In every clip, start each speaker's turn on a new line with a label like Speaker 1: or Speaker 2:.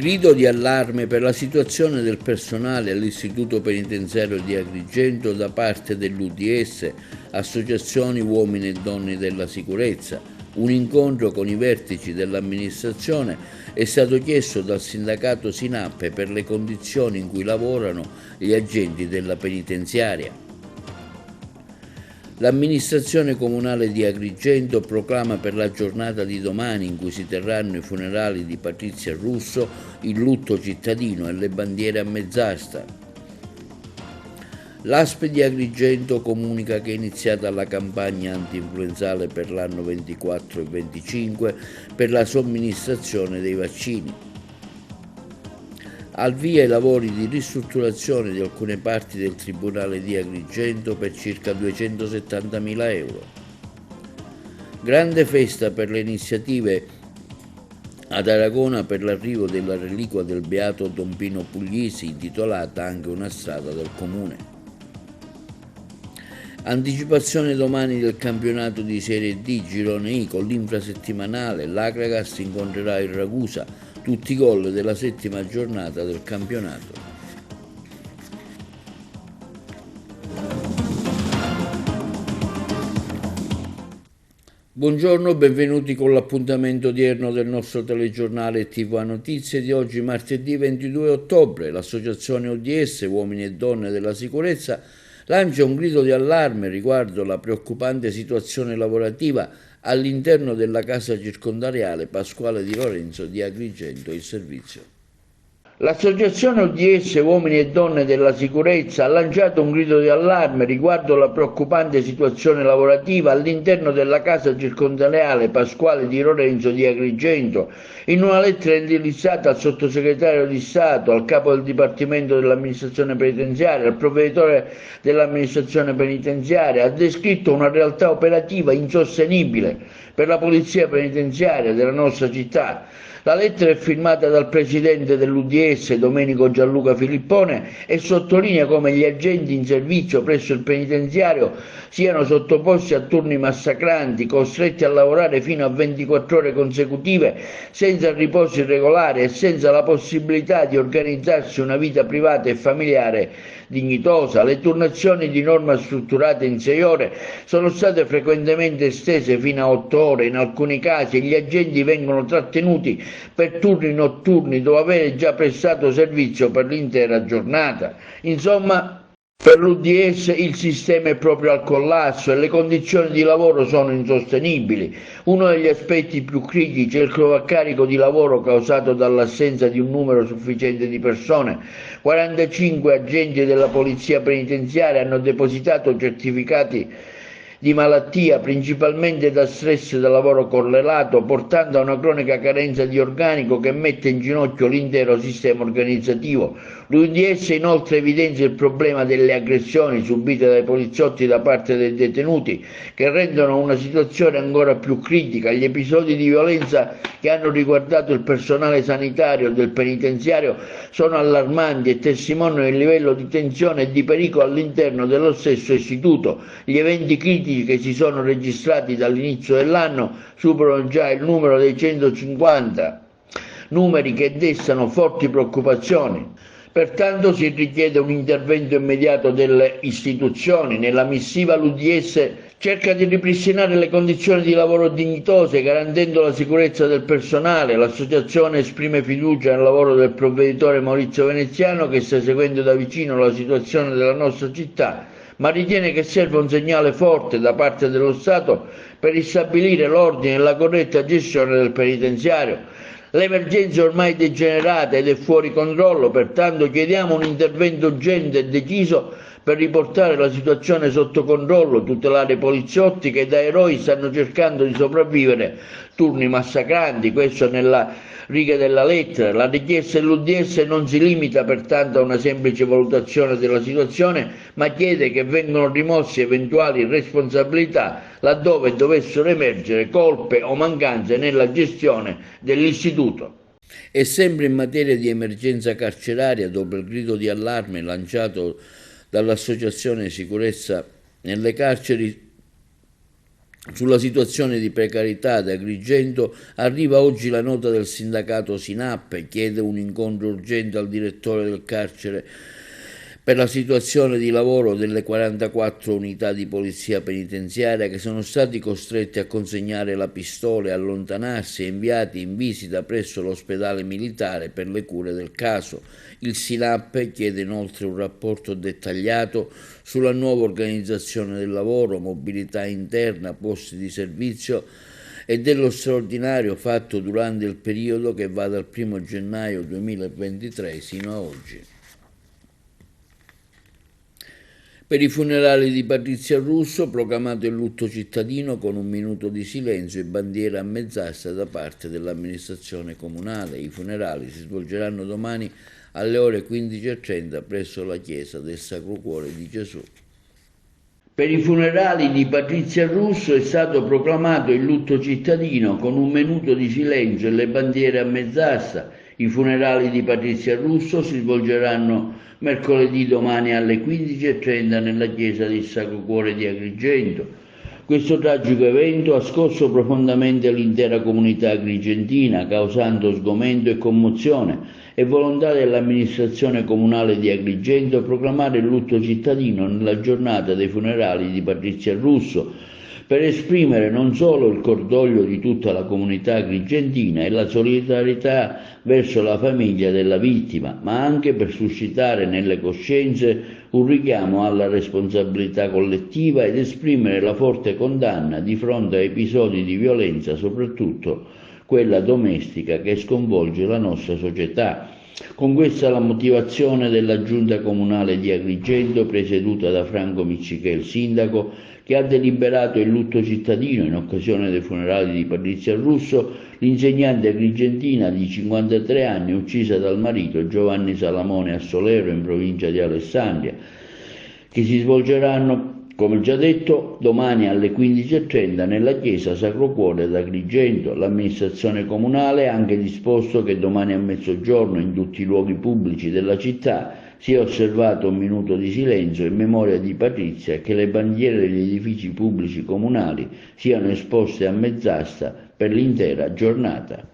Speaker 1: Grido di allarme per la situazione del personale all'Istituto Penitenziario di Agrigento da parte dell'UDS, Associazioni Uomini e Donne della Sicurezza. Un incontro con i vertici dell'amministrazione è stato chiesto dal sindacato Sinape per le condizioni in cui lavorano gli agenti della penitenziaria. L'amministrazione comunale di Agrigento proclama per la giornata di domani, in cui si terranno i funerali di Patrizia Russo, il lutto cittadino e le bandiere a mezz'asta. L'ASP di Agrigento comunica che è iniziata la campagna anti-influenzale per l'anno 24 e 25 per la somministrazione dei vaccini. Al via i lavori di ristrutturazione di alcune parti del Tribunale di Agrigento per circa 270.000 euro. Grande festa per le iniziative ad Aragona per l'arrivo della reliquia del beato Don Pino Puglisi, intitolata anche una strada del comune. Anticipazione domani del campionato di Serie D Girone I con l'infrasettimanale. L'Agragas incontrerà il Ragusa, tutti i gol della settima giornata del campionato. Buongiorno, benvenuti con l'appuntamento odierno del nostro telegiornale TV Notizie di oggi, martedì 22 ottobre. L'associazione ODS, Uomini e Donne della Sicurezza, lancia un grido di allarme riguardo la preoccupante situazione lavorativa all'interno della casa circondariale Pasquale Di Lorenzo di Agrigento, il servizio. L'associazione ODS Uomini e Donne della Sicurezza ha lanciato un grido di allarme riguardo la preoccupante situazione lavorativa all'interno della casa circondariale Pasquale Di Lorenzo di Agrigento. In una lettera indirizzata al sottosegretario di Stato, al capo del Dipartimento dell'amministrazione penitenziaria, al provveditore dell'amministrazione penitenziaria, ha descritto una realtà operativa insostenibile per la polizia penitenziaria della nostra città. La lettera è firmata dal presidente dell'UDS, Domenico Gianluca Filippone, e sottolinea come gli agenti in servizio presso il penitenziario siano sottoposti a turni massacranti, costretti a lavorare fino a 24 ore consecutive, senza riposo irregolare e senza la possibilità di organizzarsi una vita privata e familiare dignitosa. Le turnazioni di norma strutturate in 6 ore sono state frequentemente estese fino a 8 ore. In alcuni casi gli agenti vengono trattenuti per turni notturni dopo aver già prestato servizio per l'intera giornata. Insomma, per l'UDS il sistema è proprio al collasso e le condizioni di lavoro sono insostenibili. Uno degli aspetti più critici è il sovraccarico di lavoro causato dall'assenza di un numero sufficiente di persone. 45 agenti della polizia penitenziaria hanno depositato certificati di malattia, principalmente da stress da lavoro correlato, portando a una cronica carenza di organico che mette in ginocchio l'intero sistema organizzativo. L'UDS inoltre evidenzia il problema delle aggressioni subite dai poliziotti da parte dei detenuti, che rendono una situazione ancora più critica. Gli episodi di violenza che hanno riguardato il personale sanitario del penitenziario sono allarmanti e testimoniano il livello di tensione e di pericolo all'interno dello stesso istituto. Gli eventi critici che si sono registrati dall'inizio dell'anno superano già il numero dei 150, numeri che destano forti preoccupazioni. Pertanto si richiede un intervento immediato delle istituzioni. Nella missiva l'UDS cerca di ripristinare le condizioni di lavoro dignitose, garantendo la sicurezza del personale. L'associazione esprime fiducia nel lavoro del provveditore Maurizio Veneziano, che sta seguendo da vicino la situazione della nostra città, ma ritiene che serve un segnale forte da parte dello Stato per ristabilire l'ordine e la corretta gestione del penitenziario. L'emergenza è ormai degenerata ed è fuori controllo, pertanto chiediamo un intervento urgente e deciso per riportare la situazione sotto controllo, tutelare i poliziotti che da eroi stanno cercando di sopravvivere turni massacranti. Questo nella riga della lettera. La richiesta dell'UDS non si limita pertanto a una semplice valutazione della situazione, ma chiede che vengano rimossi eventuali responsabilità laddove dovessero emergere colpe o mancanze nella gestione dell'istituto. E sempre in materia di emergenza carceraria, dopo il grido di allarme lanciato dall'Associazione Sicurezza nelle carceri, Sulla situazione di precarietà ad Agrigento arriva oggi la nota del sindacato SINAP, chiede un incontro urgente al direttore del carcere per la situazione di lavoro delle 44 unità di polizia penitenziaria che sono stati costretti a consegnare la pistola e allontanarsi e inviati in visita presso l'ospedale militare per le cure del caso. Il SINAP chiede inoltre un rapporto dettagliato sulla nuova organizzazione del lavoro, mobilità interna, posti di servizio e dello straordinario fatto durante il periodo che va dal 1 gennaio 2023 sino a oggi. Per i funerali di Patrizia Russo, proclamato il lutto cittadino con un minuto di silenzio e bandiera a mezz'asta da parte dell'amministrazione comunale. I funerali si svolgeranno domani alle ore 15:30 presso la chiesa del Sacro Cuore di Gesù. Per i funerali di Patrizia Russo è stato proclamato il lutto cittadino con un minuto di silenzio e le bandiere a mezz'asta. I funerali di Patrizia Russo si svolgeranno mercoledì domani alle 15:30 nella chiesa del Sacro Cuore di Agrigento. Questo tragico evento ha scosso profondamente l'intera comunità agrigentina, causando sgomento e commozione. È volontà dell'amministrazione comunale di Agrigento proclamare il lutto cittadino nella giornata dei funerali di Patrizia Russo, per esprimere non solo il cordoglio di tutta la comunità agrigentina e la solidarietà verso la famiglia della vittima, ma anche per suscitare nelle coscienze un richiamo alla responsabilità collettiva ed esprimere la forte condanna di fronte a episodi di violenza, soprattutto quella domestica, che sconvolge la nostra società. Con questa la motivazione della Giunta Comunale di Agrigento, presieduta da Franco Miccichè, il sindaco, che ha deliberato il lutto cittadino in occasione dei funerali di Patrizia Russo, l'insegnante agrigentina di 53 anni uccisa dal marito Giovanni Salamone a Solero, in provincia di Alessandria, che si svolgeranno, come già detto, domani alle 15:30 nella chiesa Sacro Cuore d'Agrigento. L'amministrazione comunale ha anche disposto che domani a mezzogiorno in tutti i luoghi pubblici della città sia osservato un minuto di silenzio in memoria di Patrizia e che le bandiere degli edifici pubblici comunali siano esposte a mezz'asta per l'intera giornata.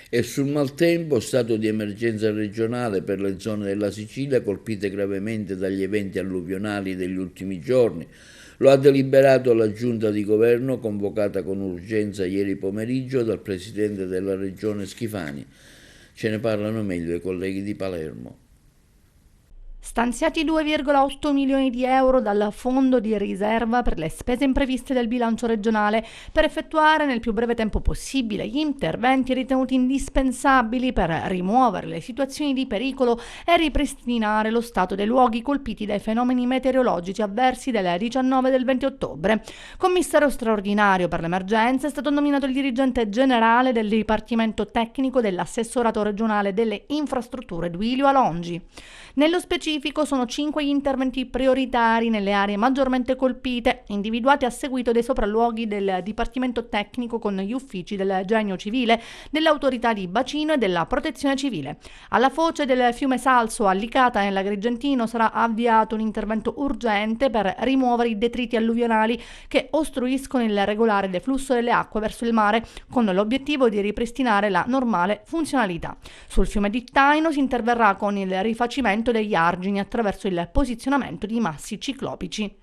Speaker 1: E sul maltempo, stato di emergenza regionale per le zone della Sicilia colpite gravemente dagli eventi alluvionali degli ultimi giorni. Lo ha deliberato la Giunta di Governo, convocata con urgenza ieri pomeriggio dal Presidente della Regione Schifani. Ce ne parlano meglio i colleghi di Palermo.
Speaker 2: Stanziati 2,8 milioni di euro dal Fondo di riserva per le spese impreviste del bilancio regionale per effettuare nel più breve tempo possibile gli interventi ritenuti indispensabili per rimuovere le situazioni di pericolo e ripristinare lo stato dei luoghi colpiti dai fenomeni meteorologici avversi del 19 e del 20 ottobre. Commissario straordinario per l'emergenza è stato nominato il dirigente generale del Dipartimento Tecnico dell'Assessorato regionale delle infrastrutture Duilio Alongi. Nello specifico sono 5 gli interventi prioritari nelle aree maggiormente colpite, individuati a seguito dei sopralluoghi del Dipartimento Tecnico con gli uffici del Genio Civile, dell'Autorità di Bacino e della Protezione Civile. Alla foce del fiume Salso a Licata nell'Agrigentino sarà avviato un intervento urgente per rimuovere i detriti alluvionali che ostruiscono il regolare deflusso delle acque verso il mare, con l'obiettivo di ripristinare la normale funzionalità. Sul fiume di Taino si interverrà con il rifacimento degli argini attraverso il posizionamento di massi ciclopici.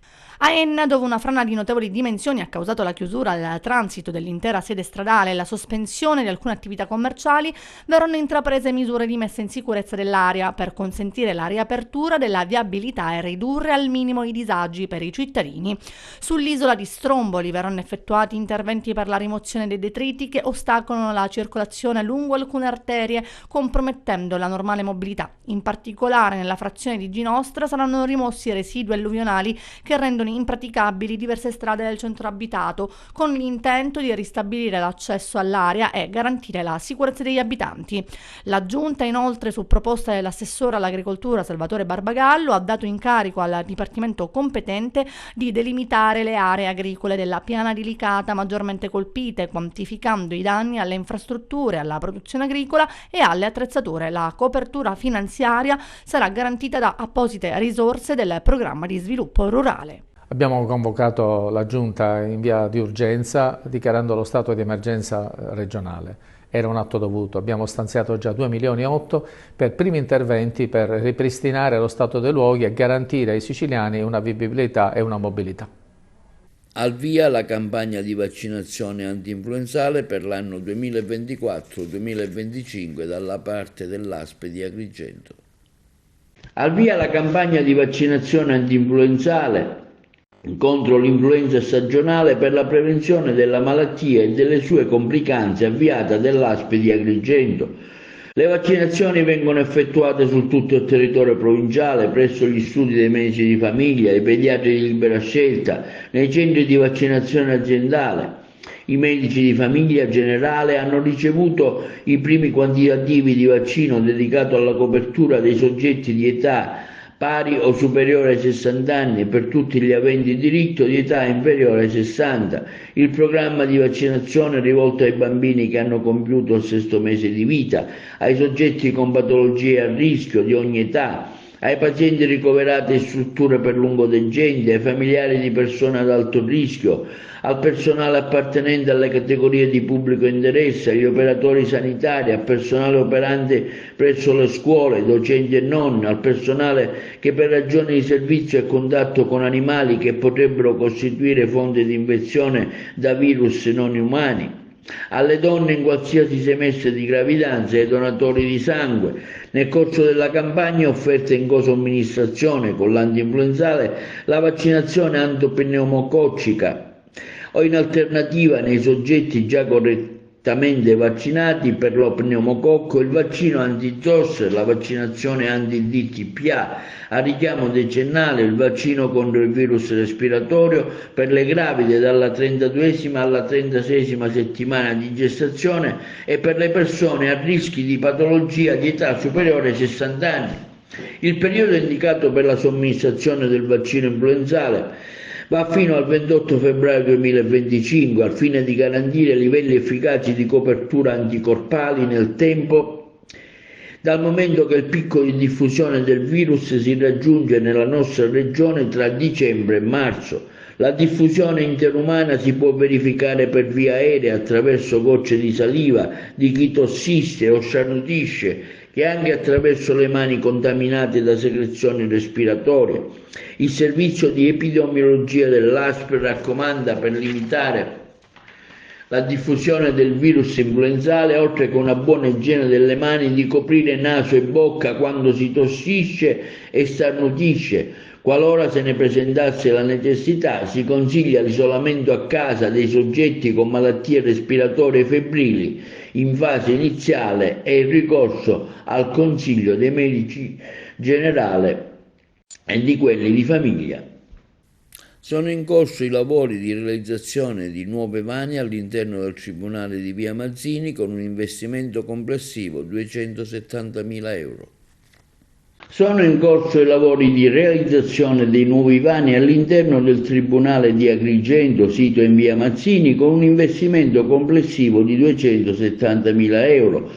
Speaker 2: A Enna, dove una frana di notevoli dimensioni ha causato la chiusura al transito dell'intera sede stradale e la sospensione di alcune attività commerciali, verranno intraprese misure di messa in sicurezza dell'area per consentire la riapertura della viabilità e ridurre al minimo i disagi per i cittadini. Sull'isola di Stromboli verranno effettuati interventi per la rimozione dei detriti che ostacolano la circolazione lungo alcune arterie, compromettendo la normale mobilità. In particolare nella frazione di Ginostra saranno rimossi residui alluvionali che rendono impraticabili diverse strade del centro abitato, con l'intento di ristabilire l'accesso all'area e garantire la sicurezza degli abitanti. La Giunta, inoltre, su proposta dell'assessore all'agricoltura Salvatore Barbagallo, ha dato incarico al dipartimento competente di delimitare le aree agricole della piana di Licata maggiormente colpite, quantificando i danni alle infrastrutture, alla produzione agricola e alle attrezzature. La copertura finanziaria sarà garantita da apposite risorse del programma di sviluppo rurale.
Speaker 3: Abbiamo convocato la Giunta in via di urgenza dichiarando lo stato di emergenza regionale. Era un atto dovuto, abbiamo stanziato già 2,8 milioni per primi interventi per ripristinare lo stato dei luoghi e garantire ai siciliani una vivibilità e una mobilità.
Speaker 1: Al via la campagna di vaccinazione antinfluenzale per l'anno 2024-2025 dalla parte dell'ASP di Agrigento. Al via la campagna di vaccinazione antinfluenzale contro l'influenza stagionale per la prevenzione della malattia e delle sue complicanze avviata dall'ASP di Agrigento. Le vaccinazioni vengono effettuate su tutto il territorio provinciale, presso gli studi dei medici di famiglia, i pediatri di libera scelta, nei centri di vaccinazione aziendale. I medici di famiglia generale hanno ricevuto i primi quantitativi di vaccino dedicato alla copertura dei soggetti di età pari o superiore ai 60 anni e per tutti gli aventi diritto di età inferiore ai 60. Il programma di vaccinazione è rivolto ai bambini che hanno compiuto il 6° mese di vita, ai soggetti con patologie a rischio di ogni età, ai pazienti ricoverati in strutture per lungodegenti, ai familiari di persone ad alto rischio, al personale appartenente alle categorie di pubblico interesse, agli operatori sanitari, al personale operante presso le scuole, docenti e non, al personale che per ragioni di servizio è a contatto con animali che potrebbero costituire fonte di infezione da virus non umani, alle donne in qualsiasi semestre di gravidanza e ai donatori di sangue. Nel corso della campagna offerta in somministrazione con l'antinfluenzale la vaccinazione antipneumococcica o in alternativa nei soggetti già correttamente vaccinati per lo pneumococco il vaccino anti-zoster, la vaccinazione anti-DTPA, a richiamo decennale il vaccino contro il virus respiratorio per le gravide dalla 32esima alla 36esima settimana di gestazione e per le persone a rischi di patologia di età superiore ai 60 anni. Il periodo indicato per la somministrazione del vaccino influenzale va fino al 28 febbraio 2025 al fine di garantire livelli efficaci di copertura anticorpali nel tempo, dal momento che il picco di diffusione del virus si raggiunge nella nostra regione tra dicembre e marzo. La diffusione interumana si può verificare per via aerea attraverso gocce di saliva di chi tossisce o starnutisce, che anche attraverso le mani contaminate da secrezioni respiratorie. Il servizio di epidemiologia dell'ASP raccomanda per limitare la diffusione del virus influenzale, oltre che una buona igiene delle mani, di coprire naso e bocca quando si tossisce e starnutisce. Qualora se ne presentasse la necessità, si consiglia l'isolamento a casa dei soggetti con malattie respiratorie febbrili in fase iniziale e il ricorso al consiglio dei medici generali e di quelli di famiglia. Sono in corso i lavori di realizzazione di nuove vani all'interno del Tribunale di Via Mazzini con un investimento complessivo di 270.000 euro. Sono in corso i lavori di realizzazione dei nuovi vani all'interno del Tribunale di Agrigento, sito in via Mazzini, con un investimento complessivo di 270.000 euro,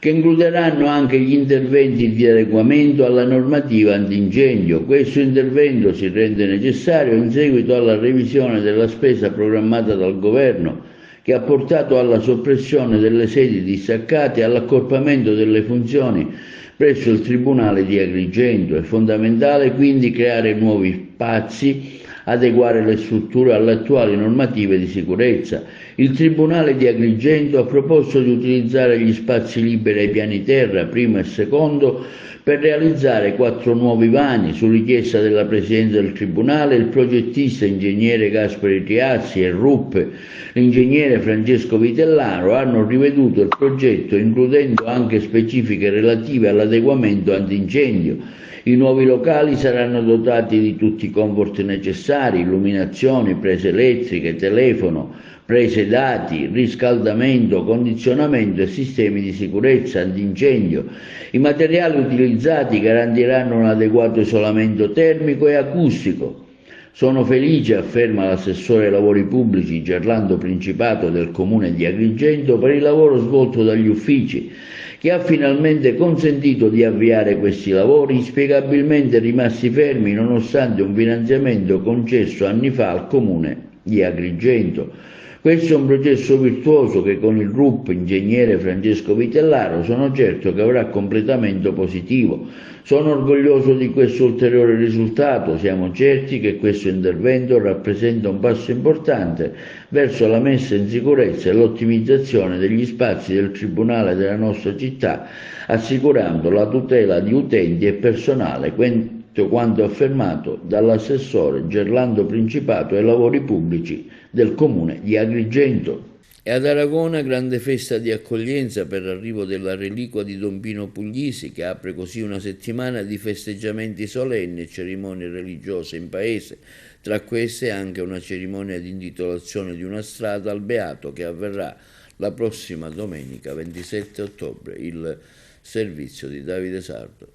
Speaker 1: che includeranno anche gli interventi di adeguamento alla normativa antincendio. Questo intervento si rende necessario in seguito alla revisione della spesa programmata dal Governo, che ha portato alla soppressione delle sedi distaccate e all'accorpamento delle funzioni presso il Tribunale di Agrigento. È fondamentale quindi creare nuovi spazi, adeguare le strutture alle attuali normative di sicurezza. Il Tribunale di Agrigento ha proposto di utilizzare gli spazi liberi ai piani terra, primo e secondo, per realizzare 4 nuovi vani. Su richiesta della Presidenza del Tribunale, il progettista ingegnere Gasperi Triazzi e il RUP, l'ingegnere Francesco Vitellaro, hanno riveduto il progetto includendo anche specifiche relative all'adeguamento antincendio. I nuovi locali saranno dotati di tutti i comfort necessari: illuminazioni, prese elettriche, telefono, prese dati, riscaldamento, condizionamento e sistemi di sicurezza antincendio. I materiali utilizzati garantiranno un adeguato isolamento termico e acustico. Sono felice, afferma l'assessore ai lavori pubblici Gerlando Principato del Comune di Agrigento, per il lavoro svolto dagli uffici, che ha finalmente consentito di avviare questi lavori, inspiegabilmente rimasti fermi nonostante un finanziamento concesso anni fa al Comune di Agrigento. Questo è un processo virtuoso che con il gruppo ingegnere Francesco Vitellaro sono certo che avrà completamento positivo. Sono orgoglioso di questo ulteriore risultato, siamo certi che questo intervento rappresenta un passo importante verso la messa in sicurezza e l'ottimizzazione degli spazi del Tribunale della nostra città, assicurando la tutela di utenti e personale, quanto affermato dall'assessore Gerlando Principato ai lavori pubblici del Comune di Agrigento. E ad Aragona grande festa di accoglienza per l'arrivo della reliquia di Don Pino Puglisi, che apre così una settimana di festeggiamenti solenni e cerimonie religiose in paese. Tra queste anche una cerimonia di intitolazione di una strada al Beato che avverrà la prossima domenica 27 ottobre. Il servizio di Davide Sardo.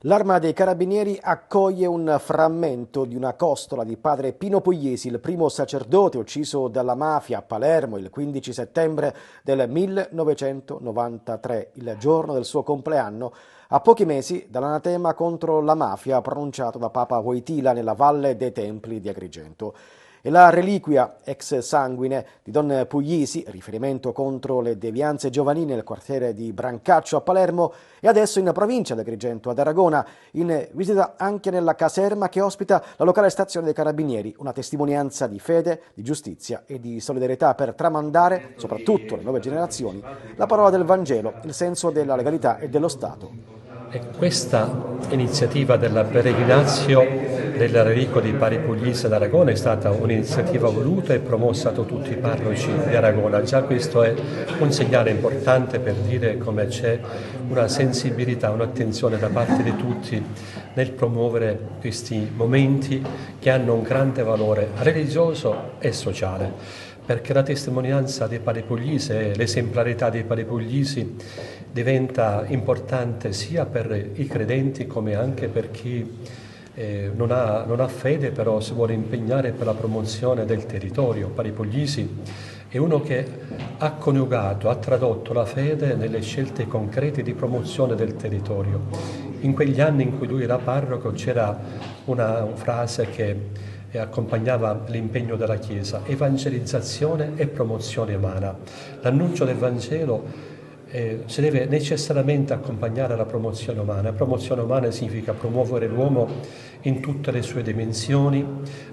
Speaker 4: L'Arma dei Carabinieri accoglie un frammento di una costola di padre Pino Puglisi, il primo sacerdote ucciso dalla mafia a Palermo il 15 settembre del 1993, il giorno del suo compleanno, a pochi mesi dall'anatema contro la mafia pronunciato da Papa Wojtyla nella Valle dei Templi di Agrigento. E la reliquia ex sanguine di Don Puglisi, riferimento contro le devianze giovanili nel quartiere di Brancaccio a Palermo, è adesso in provincia di Agrigento ad Aragona, in visita anche nella caserma che ospita la locale stazione dei Carabinieri, una testimonianza di fede, di giustizia e di solidarietà per tramandare, soprattutto alle nuove generazioni, la parola del Vangelo, il senso della legalità e dello Stato.
Speaker 5: E questa iniziativa della peregrinazio della reliquia di Padre Puglisi ad Aragona è stata un'iniziativa voluta e promossa da tutti i parroci di Aragona. Già questo è un segnale importante per dire come c'è una sensibilità, un'attenzione da parte di tutti nel promuovere questi momenti che hanno un grande valore religioso e sociale. Perché la testimonianza dei Padre Puglisi e l'esemplarità dei Padre Puglisi diventa importante sia per i credenti come anche per chi non ha fede, però si vuole impegnare per la promozione del territorio. Padre Puglisi è uno che ha coniugato, ha tradotto la fede nelle scelte concrete di promozione del territorio. In quegli anni in cui lui era parroco c'era una frase che accompagnava l'impegno della Chiesa: evangelizzazione e promozione umana. L'annuncio del Vangelo si deve necessariamente accompagnare alla promozione umana. La promozione umana significa promuovere l'uomo in tutte le sue dimensioni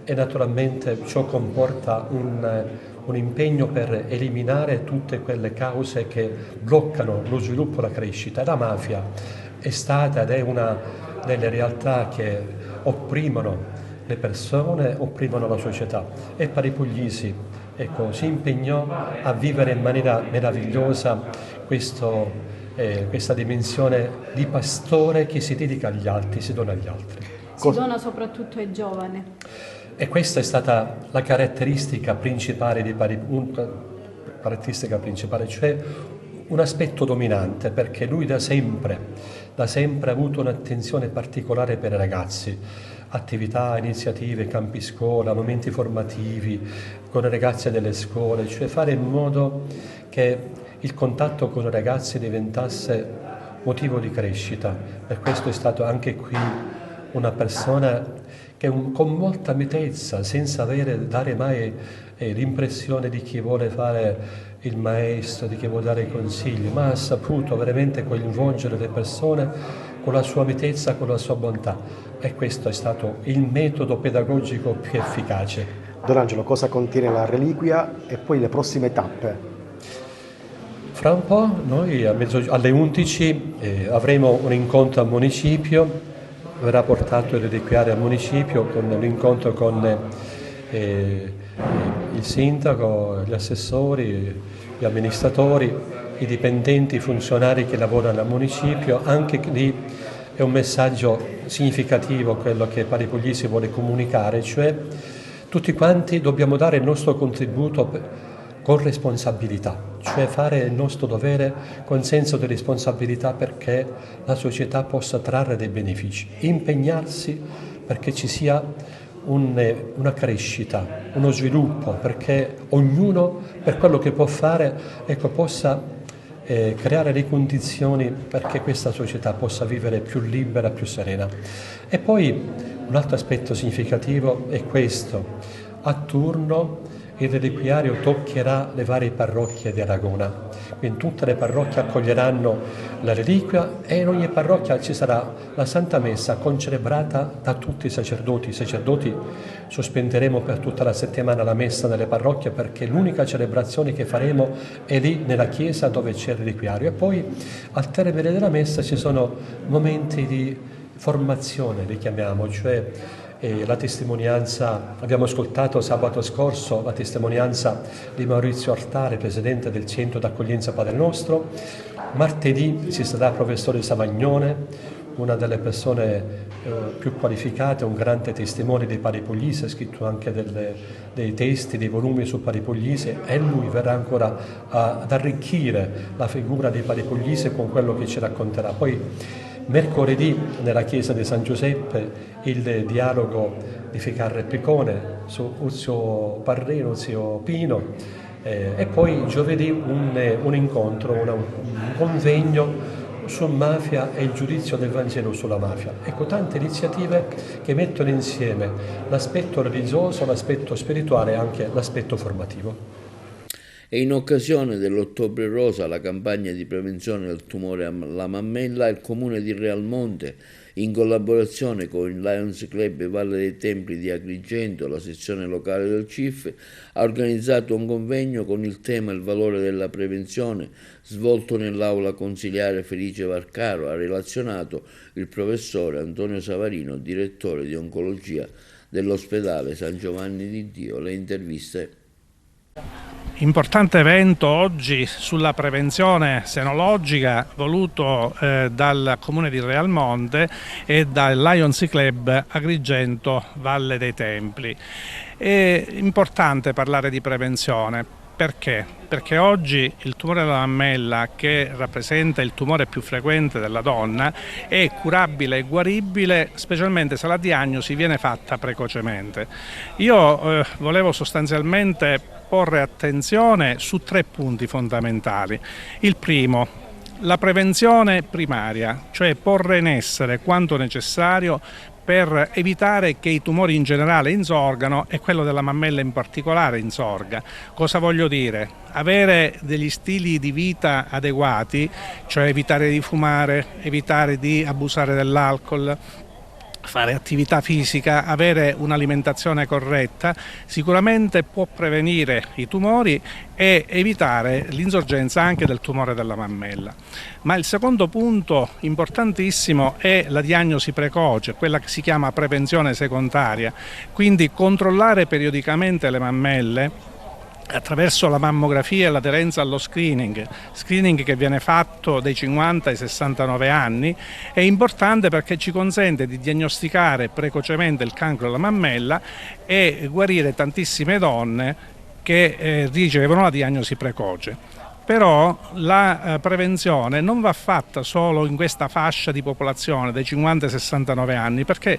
Speaker 5: e naturalmente ciò comporta un impegno per eliminare tutte quelle cause che bloccano lo sviluppo e la crescita. La mafia è stata ed è una delle realtà che opprimono le persone, opprimono la società, e Padre Puglisi si impegnò a vivere in maniera meravigliosa questa dimensione di pastore che si dedica agli altri, si dona agli altri.
Speaker 6: Si dona soprattutto ai giovani.
Speaker 5: E questa è stata la caratteristica principale di cioè un aspetto dominante, perché lui da sempre ha avuto un'attenzione particolare per i ragazzi. Attività, iniziative, campi scuola, momenti formativi con i ragazzi delle scuole, cioè fare in modo che il contatto con i ragazzi diventasse motivo di crescita. Per questo è stato anche qui una persona che con molta mitezza, senza dare mai l'impressione di chi vuole fare il maestro, di chi vuole dare i consigli, ma ha saputo veramente coinvolgere le persone con la sua mitezza, con la sua bontà. E questo è stato il metodo pedagogico più efficace.
Speaker 4: Don Angelo, cosa contiene la reliquia e poi le prossime tappe?
Speaker 5: Fra un po' noi alle 11 avremo un incontro al municipio, verrà portato il reliquiario al municipio con l'incontro con il sindaco, gli assessori, gli amministratori, i dipendenti, i funzionari che lavorano al municipio. Anche lì è un messaggio significativo quello che Padre Puglisi vuole comunicare, cioè tutti quanti dobbiamo dare il nostro contributo con responsabilità, cioè fare il nostro dovere con senso di responsabilità perché la società possa trarre dei benefici, impegnarsi perché ci sia una crescita, uno sviluppo, perché ognuno per quello che può fare, ecco, possa creare le condizioni perché questa società possa vivere più libera, più serena. E poi un altro aspetto significativo è questo: a turno il reliquiario toccherà le varie parrocchie di Aragona, quindi tutte le parrocchie accoglieranno la reliquia e in ogni parrocchia ci sarà la Santa Messa concelebrata da tutti i sacerdoti. I sacerdoti sospenderemo per tutta la settimana la messa nelle parrocchie, perché l'unica celebrazione che faremo è lì nella chiesa dove c'è il reliquiario, e poi al termine della messa ci sono momenti di formazione, li chiamiamo, cioè la testimonianza. Abbiamo ascoltato sabato scorso la testimonianza di Maurizio Artare, presidente del centro d'accoglienza Padre Nostro. Martedì ci sarà il professore Samagnone, una delle persone più qualificate, un grande testimone dei Pari Puglisi, ha scritto anche dei testi, dei volumi su Pari Puglisi, e lui verrà ancora ad arricchire la figura dei Pari Puglisi con quello che ci racconterà. Poi mercoledì nella chiesa di San Giuseppe il dialogo di Ficarra e Picone su Uzio Parrino, Zio Pino, e poi giovedì un incontro, un convegno su mafia e il giudizio del Vangelo sulla mafia. Ecco, tante iniziative che mettono insieme l'aspetto religioso, l'aspetto spirituale e anche l'aspetto formativo.
Speaker 1: E in occasione dell'Ottobre Rosa, la campagna di prevenzione del tumore alla mammella, il Comune di Realmonte, in collaborazione con il Lions Club Valle dei Templi di Agrigento, la sezione locale del CIF, ha organizzato un convegno con il tema Il valore della prevenzione, svolto nell'aula consiliare Felice Varcaro. Ha relazionato il professore Antonio Savarino, direttore di oncologia dell'ospedale San Giovanni di Dio. Le interviste.
Speaker 7: Importante evento oggi sulla prevenzione senologica voluto dal Comune di Realmonte e dal Lions Club Agrigento Valle dei Templi. È importante parlare di prevenzione. Perché? Perché oggi il tumore della mammella, che rappresenta il tumore più frequente della donna, è curabile e guaribile, specialmente se la diagnosi viene fatta precocemente. Io volevo sostanzialmente porre attenzione su 3 punti fondamentali. Il primo, la prevenzione primaria, cioè porre in essere quanto necessario per evitare che i tumori in generale insorgano e quello della mammella in particolare insorga. Cosa voglio dire? Avere degli stili di vita adeguati, cioè evitare di fumare, evitare di abusare dell'alcol, fare attività fisica, avere un'alimentazione corretta, sicuramente può prevenire i tumori e evitare l'insorgenza anche del tumore della mammella. Ma il secondo punto importantissimo è la diagnosi precoce, quella che si chiama prevenzione secondaria, quindi controllare periodicamente le mammelle attraverso la mammografia e l'aderenza allo screening che viene fatto dai 50 ai 69 anni, è importante perché ci consente di diagnosticare precocemente il cancro della mammella e guarire tantissime donne che ricevono la diagnosi precoce. Però la prevenzione non va fatta solo in questa fascia di popolazione dai 50 ai 69 anni, perché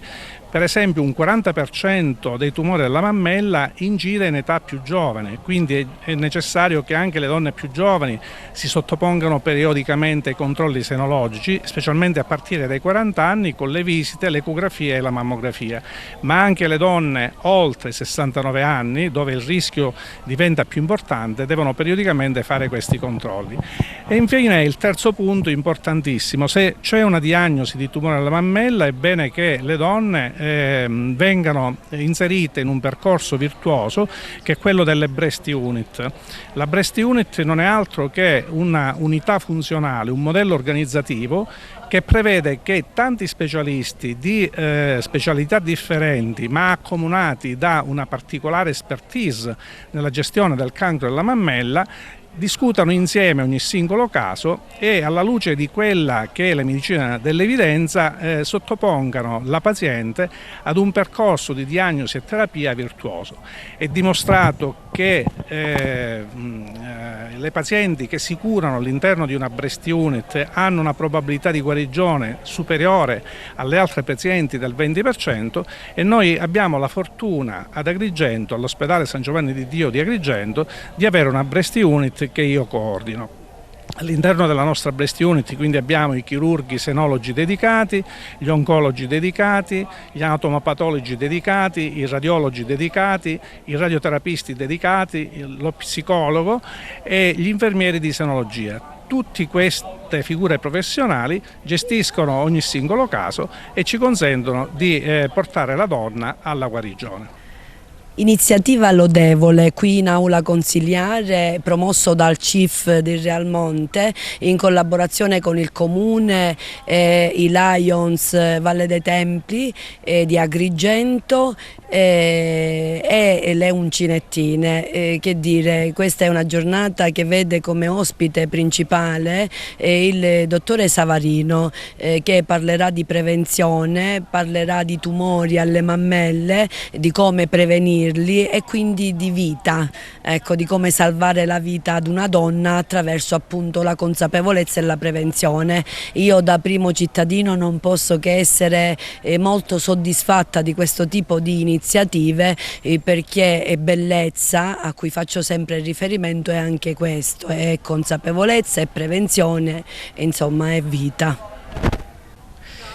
Speaker 7: per esempio un 40% dei tumori della mammella incide in età più giovane, quindi è necessario che anche le donne più giovani si sottopongano periodicamente ai controlli senologici, specialmente a partire dai 40 anni con le visite, l'ecografia e la mammografia, ma anche le donne oltre i 69 anni, dove il rischio diventa più importante, devono periodicamente fare questi controlli. E infine il terzo punto importantissimo: se c'è una diagnosi di tumore alla mammella è bene che le donne vengano inserite in un percorso virtuoso che è quello delle breast unit. La breast unit non è altro che una unità funzionale, un modello organizzativo che prevede che tanti specialisti di specialità differenti, ma accomunati da una particolare expertise nella gestione del cancro della mammella, discutano insieme ogni singolo caso e, alla luce di quella che è la medicina dell'evidenza, sottopongano la paziente ad un percorso di diagnosi e terapia virtuoso. È dimostrato che le pazienti che si curano all'interno di una breast unit hanno una probabilità di guarigione superiore alle altre pazienti del 20% e noi abbiamo la fortuna ad Agrigento, all'ospedale San Giovanni di Dio di Agrigento, di avere una breast unit che io coordino. All'interno della nostra breast unit quindi abbiamo i chirurghi senologi dedicati, gli oncologi dedicati, gli anatomopatologi dedicati, i radiologi dedicati, i radioterapisti dedicati, lo psicologo e gli infermieri di senologia. Tutte queste figure professionali gestiscono ogni singolo caso e ci consentono di portare la donna alla guarigione.
Speaker 8: Iniziativa lodevole qui in aula consiliare, promosso dal CIF di Realmonte in collaborazione con il Comune, i Lions Valle dei Templi di Agrigento e le Uncinettine. Che dire, questa è una giornata che vede come ospite principale il dottore Savarino, che parlerà di prevenzione, parlerà di tumori alle mammelle, di come prevenirli e quindi di vita, ecco, di come salvare la vita ad una donna attraverso appunto la consapevolezza e la prevenzione. Io da primo cittadino non posso che essere molto soddisfatta di questo tipo di iniziative, perché è bellezza, a cui faccio sempre riferimento, è anche questo, è consapevolezza, è prevenzione, insomma è vita.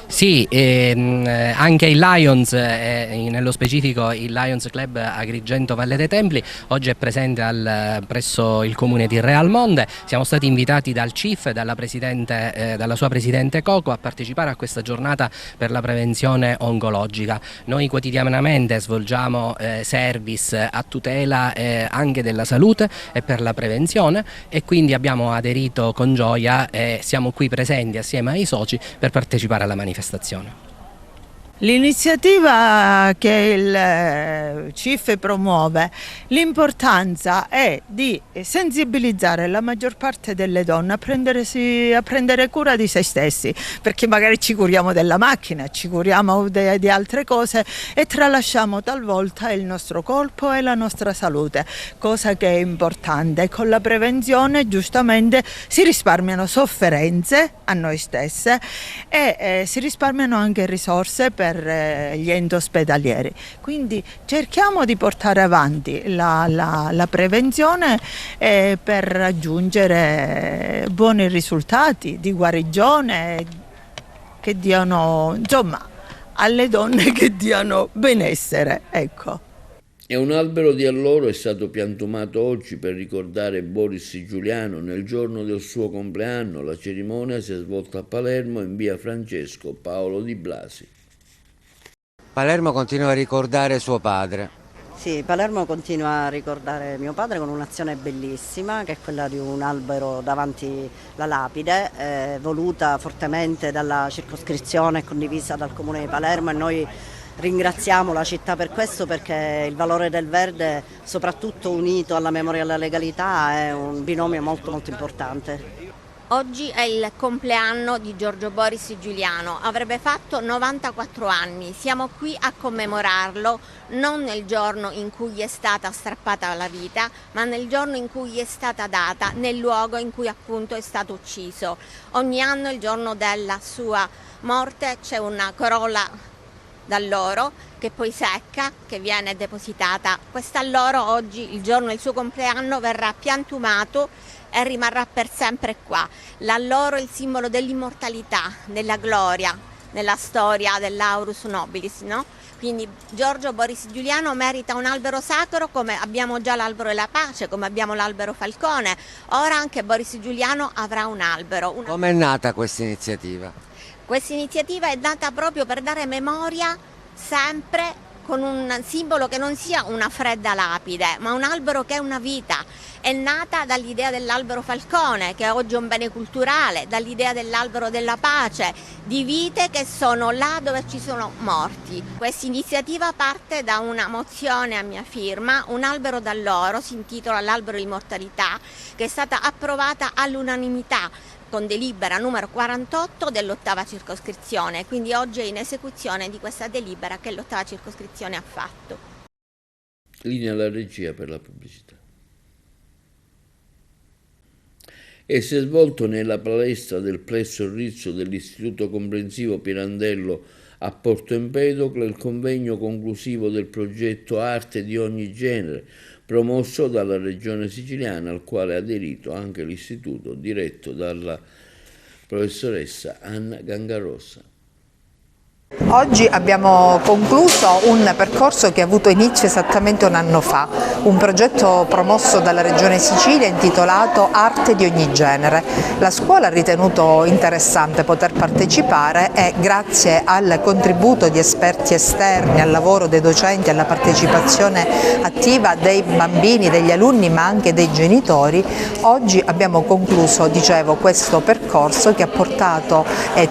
Speaker 9: Sì, anche il Lions, nello specifico il Lions Club Agrigento Valle dei Templi, oggi è presente presso il comune di Realmonte. Siamo stati invitati dal CIF e dalla sua presidente Coco a partecipare a questa giornata per la prevenzione oncologica. Noi quotidianamente svolgiamo service a tutela anche della salute e per la prevenzione, e quindi abbiamo aderito con gioia e siamo qui presenti assieme ai soci per partecipare alla manifestazione.
Speaker 10: L'iniziativa che il CIF promuove, l'importanza è di sensibilizzare la maggior parte delle donne a prendere cura di se stessi, perché magari ci curiamo della macchina, ci curiamo di altre cose e tralasciamo talvolta il nostro corpo e la nostra salute, cosa che è importante. Con la prevenzione giustamente si risparmiano sofferenze a noi stesse e si risparmiano anche risorse per gli enti ospedalieri. Quindi cerchiamo di portare avanti la prevenzione per raggiungere buoni risultati di guarigione che diano, insomma, alle donne che diano benessere, ecco.
Speaker 1: E un albero di alloro è stato piantumato oggi per ricordare Boris Giuliano nel giorno del suo compleanno. La cerimonia si è svolta a Palermo in via Francesco Paolo Di Blasi.
Speaker 11: Palermo continua a ricordare suo padre.
Speaker 12: Sì, Palermo continua a ricordare mio padre con un'azione bellissima, che è quella di un albero davanti alla lapide, voluta fortemente dalla circoscrizione e condivisa dal Comune di Palermo, e noi ringraziamo la città per questo, perché il valore del verde, soprattutto unito alla memoria e alla legalità, è un binomio molto molto importante.
Speaker 13: Oggi è il compleanno di Giorgio Boris Giuliano, avrebbe fatto 94 anni, siamo qui a commemorarlo non nel giorno in cui gli è stata strappata la vita, ma nel giorno in cui gli è stata data, nel luogo in cui appunto è stato ucciso. Ogni anno, il giorno della sua morte, c'è una corolla d'alloro che poi secca, che viene depositata. Quest'alloro oggi, il giorno del suo compleanno, verrà piantumato e rimarrà per sempre qua. L'alloro è il simbolo dell'immortalità, della gloria, nella storia dell'Aurus Nobilis, no? Quindi Giorgio Boris Giuliano merita un albero sacro, come abbiamo già l'albero della pace, come abbiamo l'albero Falcone. Ora anche Boris Giuliano avrà un albero.
Speaker 11: Come è nata questa iniziativa?
Speaker 13: Questa iniziativa è nata proprio per dare memoria sempre con un simbolo che non sia una fredda lapide, ma un albero che è una vita. È nata dall'idea dell'albero Falcone, che oggi è un bene culturale, dall'idea dell'albero della pace, di vite che sono là dove ci sono morti. Questa iniziativa parte da una mozione a mia firma, Un albero d'alloro, si intitola L'albero d'immortalità, che è stata approvata all'unanimità con delibera numero 48 dell'8ª circoscrizione, quindi oggi è in esecuzione di questa delibera che l'8ª circoscrizione ha fatto.
Speaker 1: Linea alla regia per la pubblicità. e si è svolto nella palestra del Plesso Rizzo dell'Istituto Comprensivo Pirandello a Porto Empedocle il convegno conclusivo del progetto Arte di ogni genere, promosso dalla Regione Siciliana, al quale ha aderito anche l'istituto diretto dalla professoressa Anna Gangarossa.
Speaker 14: Oggi abbiamo concluso un percorso che ha avuto inizio esattamente un anno fa, un progetto promosso dalla Regione Sicilia intitolato Arte di ogni genere. La scuola ha ritenuto interessante poter partecipare e grazie al contributo di esperti esterni, al lavoro dei docenti, alla partecipazione attiva dei bambini, degli alunni ma anche dei genitori, oggi abbiamo concluso, dicevo, questo percorso che ha portato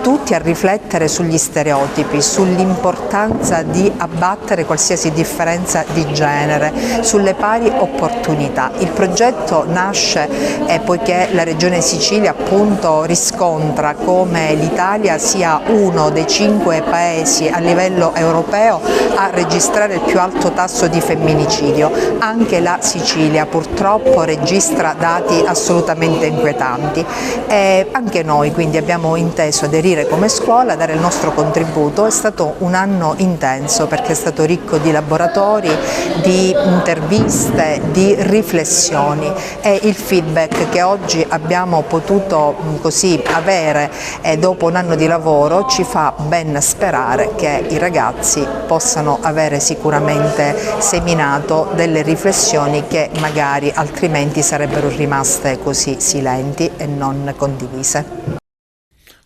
Speaker 14: tutti a riflettere sugli stereotipi, sull'importanza di abbattere qualsiasi differenza di genere, sulle pari opportunità. Il progetto nasce poiché la Regione Sicilia appunto riscontra come l'Italia sia uno dei 5 paesi a livello europeo a registrare il più alto tasso di femminicidio. Anche la Sicilia purtroppo registra dati assolutamente inquietanti e anche noi quindi abbiamo inteso aderire come scuola, dare il nostro contributo. È stato un anno intenso perché è stato ricco di laboratori, di interviste, di riflessioni e il feedback che oggi abbiamo potuto così avere dopo un anno di lavoro ci fa ben sperare che i ragazzi possano avere sicuramente seminato delle riflessioni che magari altrimenti sarebbero rimaste così silenti e non condivise.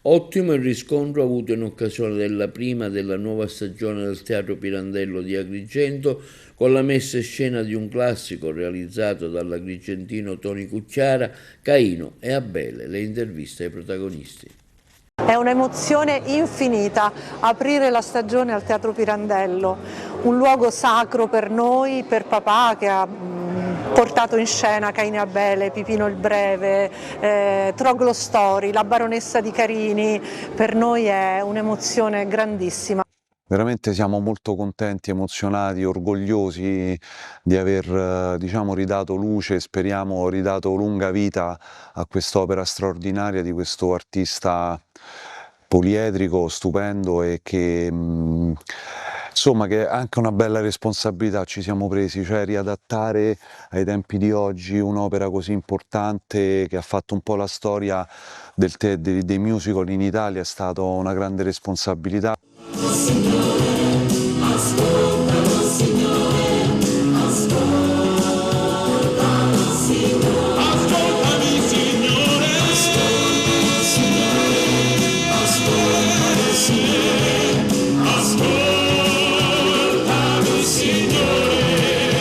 Speaker 1: Ottimo il riscontro avuto in occasione della prima della nuova stagione del Teatro Pirandello di Agrigento, con la messa in scena di un classico realizzato dall'agrigentino Tony Cucchiara, Caino e Abele, le interviste ai protagonisti.
Speaker 15: È un'emozione infinita aprire la stagione al Teatro Pirandello, un luogo sacro per noi, per papà che ha portato in scena Caino e Abele, Pipino il Breve, Troglo Story, La Baronessa di Carini. Per noi è un'emozione grandissima.
Speaker 16: Veramente siamo molto contenti, emozionati, orgogliosi di aver ridato luce, speriamo ridato lunga vita a quest'opera straordinaria di questo artista poliedrico, stupendo e che insomma che è anche una bella responsabilità ci siamo presi, cioè riadattare ai tempi di oggi un'opera così importante che ha fatto un po' la storia dei musical in Italia, è stata una grande responsabilità.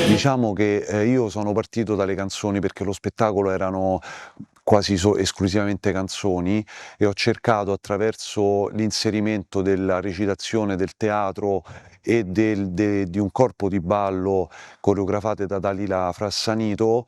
Speaker 16: Diciamo che io sono partito dalle canzoni perché lo spettacolo erano quasi esclusivamente canzoni e ho cercato attraverso l'inserimento della recitazione del teatro e di un corpo di ballo coreografate da Dalila Frassanito,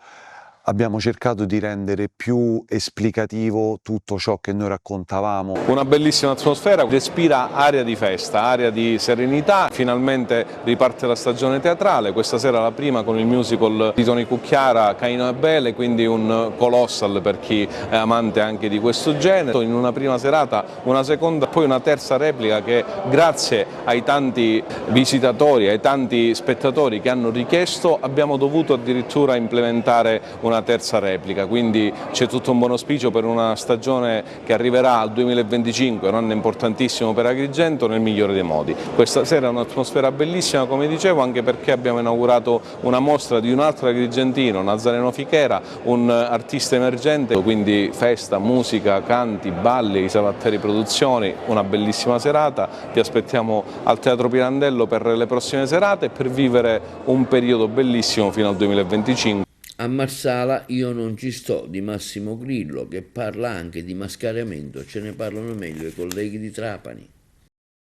Speaker 16: abbiamo cercato di rendere più esplicativo tutto ciò che noi raccontavamo.
Speaker 17: Una bellissima atmosfera, respira aria di festa, aria di serenità, finalmente riparte la stagione teatrale, questa sera la prima con il musical di Tony Cucchiara, Caino e Abele, quindi un colossal per chi è amante anche di questo genere. In una prima serata, una seconda, poi una terza replica che grazie ai tanti visitatori, ai tanti spettatori che hanno richiesto, abbiamo dovuto addirittura implementare una terza replica, quindi c'è tutto un buon auspicio per una stagione che arriverà al 2025, un anno importantissimo per Agrigento nel migliore dei modi. Questa sera è un'atmosfera bellissima, come dicevo, anche perché abbiamo inaugurato una mostra di un altro agrigentino, Nazareno Fichera, un artista emergente, quindi festa, musica, canti, balli, i Salatteri Produzioni, una bellissima serata. Vi aspettiamo al Teatro Pirandello per le prossime serate e per vivere un periodo bellissimo fino al 2025.
Speaker 1: A Marsala Io non ci sto di Massimo Grillo, che parla anche di mascaramento, ce ne parlano meglio i colleghi di Trapani.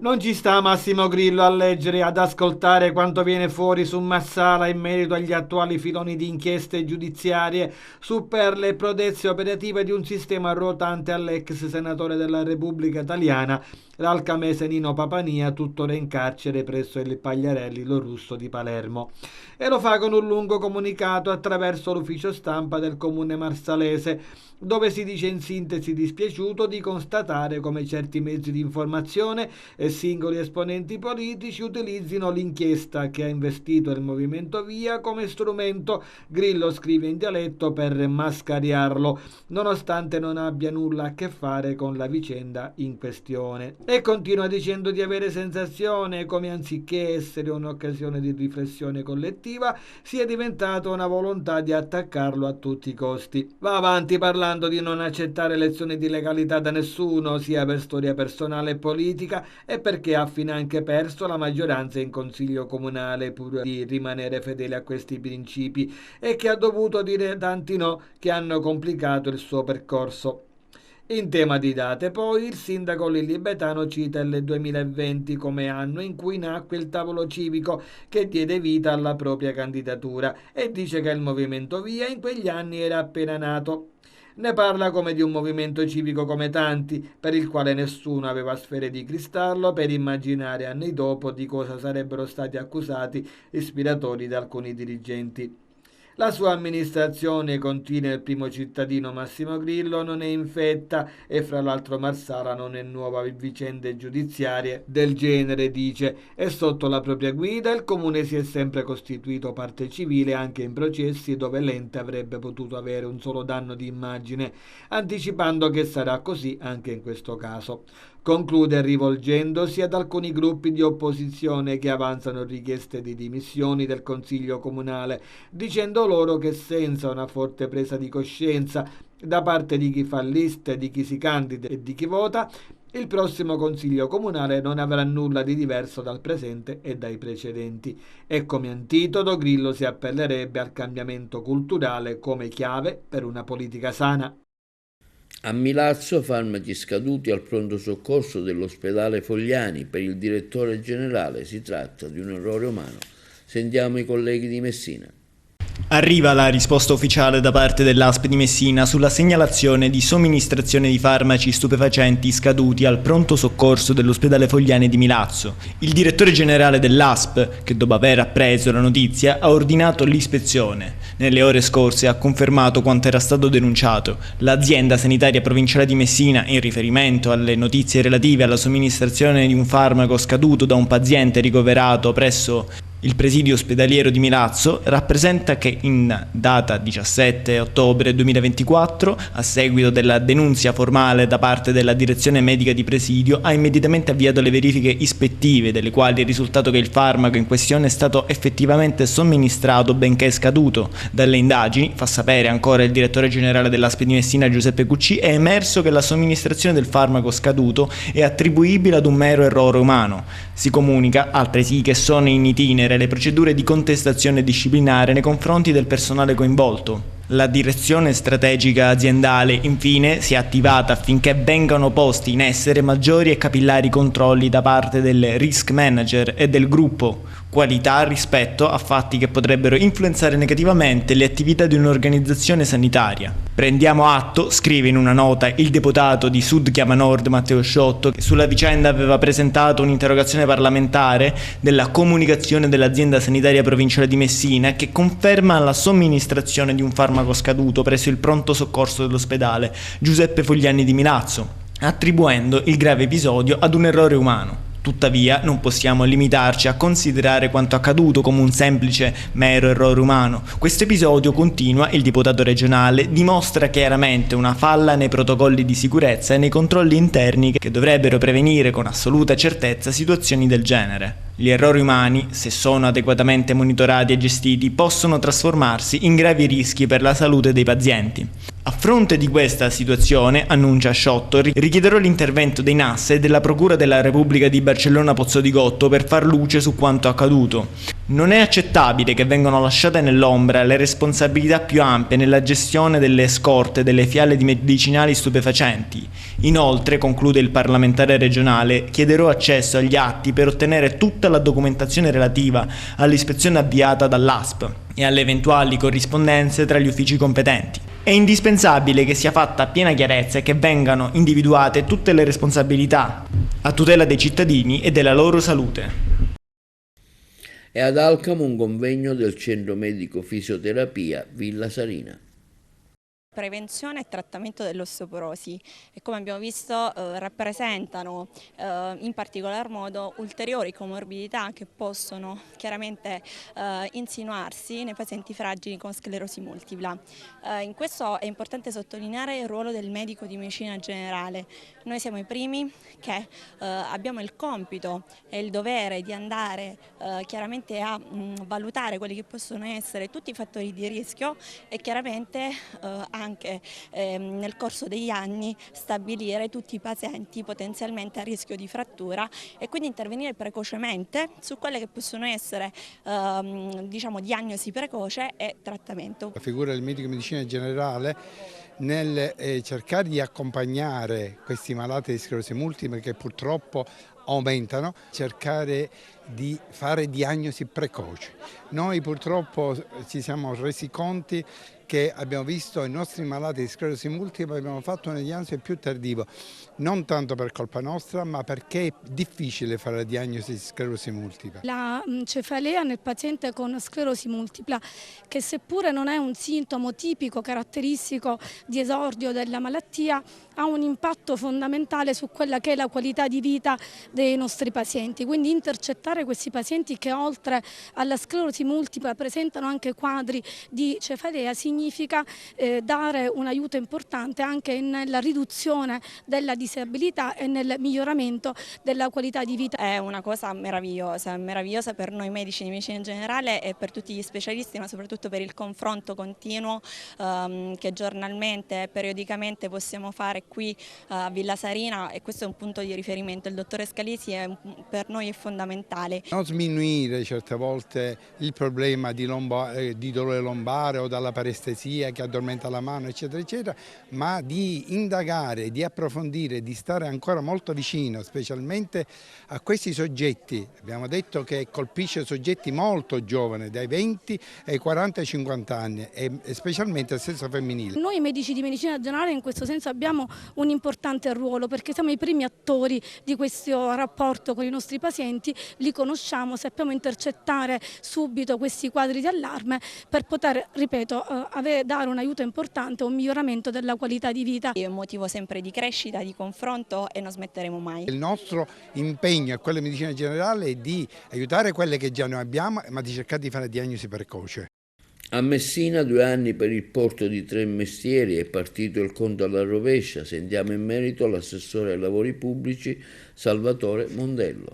Speaker 18: Non ci sta Massimo Grillo a leggere e ad ascoltare quanto viene fuori su Marsala in merito agli attuali filoni di inchieste giudiziarie su perle e prodezze operative di un sistema ruotante all'ex senatore della Repubblica Italiana, l'alcamese Nino Papania, tuttora in carcere presso il Pagliarelli Lo Russo di Palermo. E lo fa con un lungo comunicato attraverso l'ufficio stampa del comune marsalese, dove si dice in sintesi dispiaciuto di constatare come certi mezzi di informazione e singoli esponenti politici utilizzino l'inchiesta che ha investito il Movimento Via come strumento, Grillo scrive in dialetto, per mascariarlo, nonostante non abbia nulla a che fare con la vicenda in questione. E continua dicendo di avere sensazione come, anziché essere un'occasione di riflessione collettiva, sia diventata una volontà di attaccarlo a tutti i costi. Va avanti parlando di non accettare lezioni di legalità da nessuno, sia per storia personale e politica, e perché ha finanche perso la maggioranza in consiglio comunale pur di rimanere fedele a questi principi, e che ha dovuto dire tanti no che hanno complicato il suo percorso. In tema di date, poi, il sindaco Lilli Betano cita il 2020 come anno in cui nacque il tavolo civico che diede vita alla propria candidatura, e dice che il Movimento Via in quegli anni era appena nato. Ne parla come di un movimento civico come tanti, per il quale nessuno aveva sfere di cristallo per immaginare anni dopo di cosa sarebbero stati accusati ispiratori da alcuni dirigenti. La sua amministrazione, continua il primo cittadino Massimo Grillo, non è infetta, e fra l'altro Marsala non è nuova a vicende giudiziarie del genere, dice, e sotto la propria guida il comune si è sempre costituito parte civile anche in processi dove l'ente avrebbe potuto avere un solo danno di immagine, anticipando che sarà così anche in questo caso. Conclude rivolgendosi ad alcuni gruppi di opposizione che avanzano richieste di dimissioni del Consiglio Comunale, dicendo loro che senza una forte presa di coscienza da parte di chi fa liste, di chi si candida e di chi vota, il prossimo Consiglio Comunale non avrà nulla di diverso dal presente e dai precedenti. E come antitodo Grillo si appellerebbe al cambiamento culturale come chiave per una politica sana.
Speaker 1: A Milazzo, farmaci scaduti al pronto soccorso dell'ospedale Fogliani. Per il direttore generale si tratta di un errore umano. Sentiamo i colleghi di Messina.
Speaker 19: Arriva la risposta ufficiale da parte dell'ASP di Messina sulla segnalazione di somministrazione di farmaci stupefacenti scaduti al pronto soccorso dell'ospedale Fogliani di Milazzo. Il direttore generale dell'ASP, che dopo aver appreso la notizia, ha ordinato l'ispezione. Nelle ore scorse ha confermato quanto era stato denunciato. L'azienda sanitaria provinciale di Messina, in riferimento alle notizie relative alla somministrazione di un farmaco scaduto da un paziente ricoverato presso il presidio ospedaliero di Milazzo, rappresenta che in data 17 ottobre 2024, a seguito della denunzia formale da parte della direzione medica di presidio, ha immediatamente avviato le verifiche ispettive, delle quali è risultato che il farmaco in questione è stato effettivamente somministrato benché scaduto. Dalle indagini, fa sapere ancora il direttore generale dell'ASP di Messina Giuseppe Cucci, è emerso che la somministrazione del farmaco scaduto è attribuibile ad un mero errore umano. Si comunica altresì che sono in itinere le procedure di contestazione disciplinare nei confronti del personale coinvolto. La direzione strategica aziendale, infine, si è attivata affinché vengano posti in essere maggiori e capillari controlli da parte del risk manager e del gruppo, qualità rispetto a fatti che potrebbero influenzare negativamente le attività di un'organizzazione sanitaria. Prendiamo atto, scrive in una nota il deputato di Sud Chiama Nord Matteo Sciotto, che sulla vicenda aveva presentato un'interrogazione parlamentare della comunicazione dell'azienda sanitaria provinciale di Messina, che conferma la somministrazione di un farmaco scaduto presso il pronto soccorso dell'ospedale Giuseppe Fogliani di Milazzo, attribuendo il grave episodio ad un errore umano. Tuttavia non possiamo limitarci a considerare quanto accaduto come un semplice mero errore umano. Questo episodio, continua il deputato regionale, dimostra chiaramente una falla nei protocolli di sicurezza e nei controlli interni che dovrebbero prevenire con assoluta certezza situazioni del genere. Gli errori umani, se sono adeguatamente monitorati e gestiti, possono trasformarsi in gravi rischi per la salute dei pazienti. A fronte di questa situazione, annuncia Sciotto, richiederò l'intervento dei NAS e della Procura della Repubblica di Barcellona Pozzo di Gotto per far luce su quanto accaduto. Non è accettabile che vengano lasciate nell'ombra le responsabilità più ampie nella gestione delle scorte delle fiale di medicinali stupefacenti. Inoltre, conclude il parlamentare regionale, chiederò accesso agli atti per ottenere tutta la documentazione relativa all'ispezione avviata dall'ASP e alle eventuali corrispondenze tra gli uffici competenti. È indispensabile che sia fatta piena chiarezza e che vengano individuate tutte le responsabilità a tutela dei cittadini e della loro salute.
Speaker 1: È ad Alcamo un convegno del Centro Medico Fisioterapia Villa Sarina.
Speaker 20: Prevenzione e trattamento dell'osteoporosi e, come abbiamo visto, rappresentano in particolar modo ulteriori comorbidità che possono chiaramente insinuarsi nei pazienti fragili con sclerosi multipla. In questo è importante sottolineare il ruolo del medico di medicina generale. Noi siamo i primi che abbiamo il compito e il dovere di andare chiaramente a valutare quelli che possono essere tutti i fattori di rischio e chiaramente anche nel corso degli anni stabilire tutti i pazienti potenzialmente a rischio di frattura e quindi intervenire precocemente su quelle che possono essere diciamo diagnosi precoce e trattamento.
Speaker 21: La figura del medico di medicina generale nel cercare di accompagnare questi malati di sclerosi multipla che purtroppo aumentano, cercare di fare diagnosi precoci. Noi purtroppo ci siamo resi conti che abbiamo visto i nostri malati di sclerosi multipla, abbiamo fatto una diagnosi più tardiva, non tanto per colpa nostra, ma perché è difficile fare la diagnosi di sclerosi multipla.
Speaker 22: La cefalea nel paziente con sclerosi multipla, che seppure non è un sintomo tipico caratteristico di esordio della malattia, ha un impatto fondamentale su quella che è la qualità di vita dei nostri pazienti. Quindi intercettare questi pazienti che oltre alla sclerosi multipla presentano anche quadri di cefalea significa dare un aiuto importante anche nella riduzione della disabilità e nel miglioramento della qualità di vita.
Speaker 20: È una cosa meravigliosa per noi medici di medicina generale e per tutti gli specialisti, ma soprattutto per il confronto continuo che giornalmente e periodicamente possiamo fare qui a Villa Sarina, e questo è un punto di riferimento. Il dottore Scalisi per noi è fondamentale.
Speaker 21: Non sminuire certe volte il problema di dolore lombare o dalla parestesia che addormenta la mano, eccetera, eccetera, ma di indagare, di approfondire, di stare ancora molto vicino, specialmente a questi soggetti. Abbiamo detto che colpisce soggetti molto giovani, dai 20 ai 40 ai 50 anni, e specialmente al sesso femminile.
Speaker 22: Noi medici di medicina generale in questo senso abbiamo un importante ruolo, perché siamo i primi attori di questo rapporto con i nostri pazienti, li conosciamo, sappiamo intercettare subito questi quadri di allarme per poter, ripeto, dare un aiuto importante, un miglioramento della qualità di vita.
Speaker 20: È un motivo sempre di crescita, di confronto, e non smetteremo mai.
Speaker 21: Il nostro impegno a quella medicina generale è di aiutare quelle che già noi abbiamo, ma di cercare di fare diagnosi precoce.
Speaker 1: A Messina 2 anni per il porto di 3 mestieri, è partito il conto alla rovescia. Sentiamo in merito l'assessore ai lavori pubblici Salvatore Mondello.